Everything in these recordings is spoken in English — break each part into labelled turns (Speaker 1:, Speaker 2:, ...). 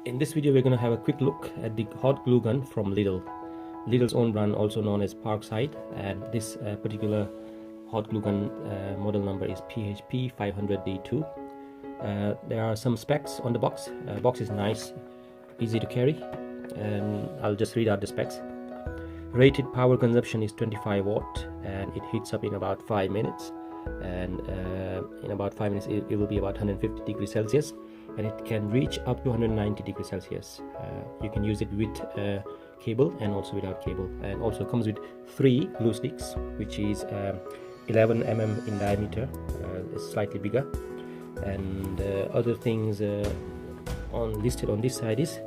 Speaker 1: In this video we're going to have a quick look at the hot glue gun from Lidl's own brand, also known as Parkside, and this particular hot glue gun model number is PHP 500D2. There are some specs on the box. Box is nice, easy to carry, and I'll just read out the specs. Rated power consumption is 25 watt and it heats up in about 5 minutes, and in about 5 minutes it will be about 150 degrees Celsius, and it can reach up to 190 degrees Celsius. You can use it with cable and also without cable, and also comes with 3 glue sticks, which is 11 mm in diameter. It's slightly bigger, and other things listed on this side is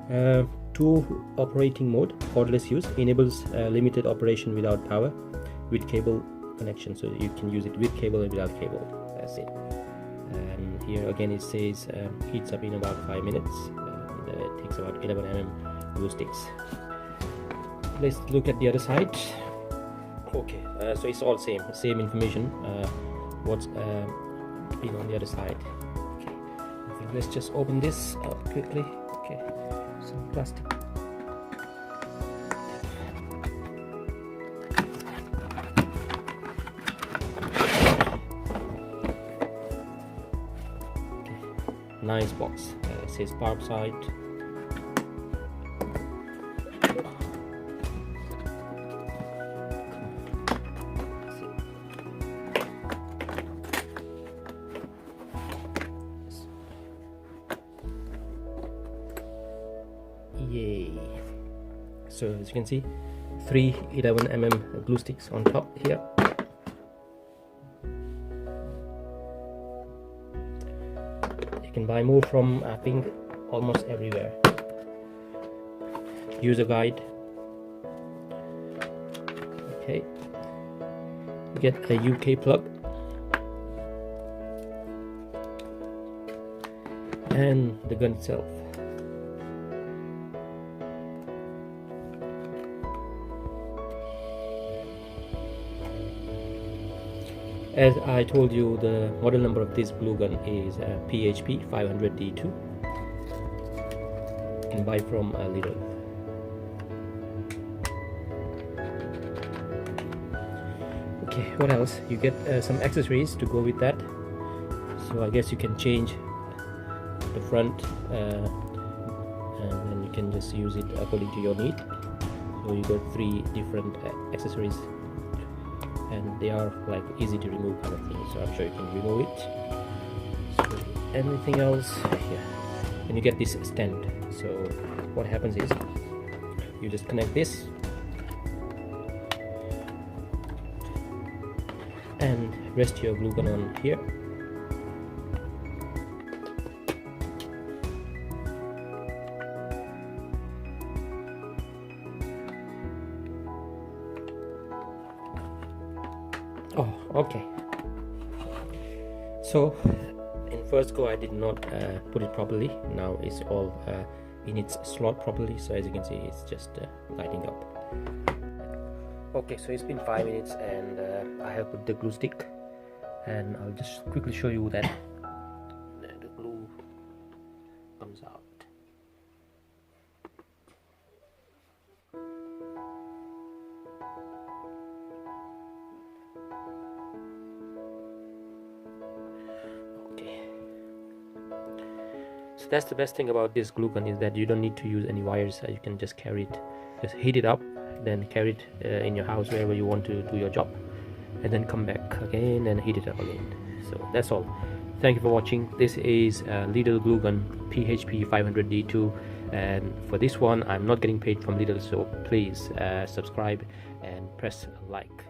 Speaker 1: 2 operating mode. Cordless use enables limited operation without power with cable connection, so you can use it with cable and without cable. That's it. And here again it says heats up in about 5 minutes, and it takes about 11 mm glue sticks. Let's look at the other side. Okay, so it's all same information what's been on the other side. Okay, I think let's just open this up quickly. Okay, some plastic. Nice box. It says Parkside. Yay! So as you can see, 3 11 mm glue sticks on top here. You can buy more from, I think, almost everywhere. User guide. Okay, you get a UK plug and the gun itself. As I told you, the model number of this glue gun is PHP 500D2. You can buy from Lidl. Okay, what else? You get some accessories to go with that. So I guess you can change the front, and then you can just use it according to your need. So you got 3 different accessories, and they are like easy to remove kind of thing, so I'm sure you can remove it. So anything else here, and you get this stand. So what happens is you just connect this and rest your glue gun on here. Oh, okay. So in first go I did not put it properly. Now it's all in its slot properly, so as you can see it's just lighting up. Okay, so it's been 5 minutes and I have put the glue stick, and I'll just quickly show you that the glue comes out. So that's the best thing about this glue gun, is that you don't need to use any wires. You can just carry it, just heat it up, then carry it in your house wherever you want to do your job, and then come back again and heat it up again. So that's all. Thank you for watching. This is Lidl glue gun PHP 500D2, and for this one I'm not getting paid from Lidl, so please subscribe and press like.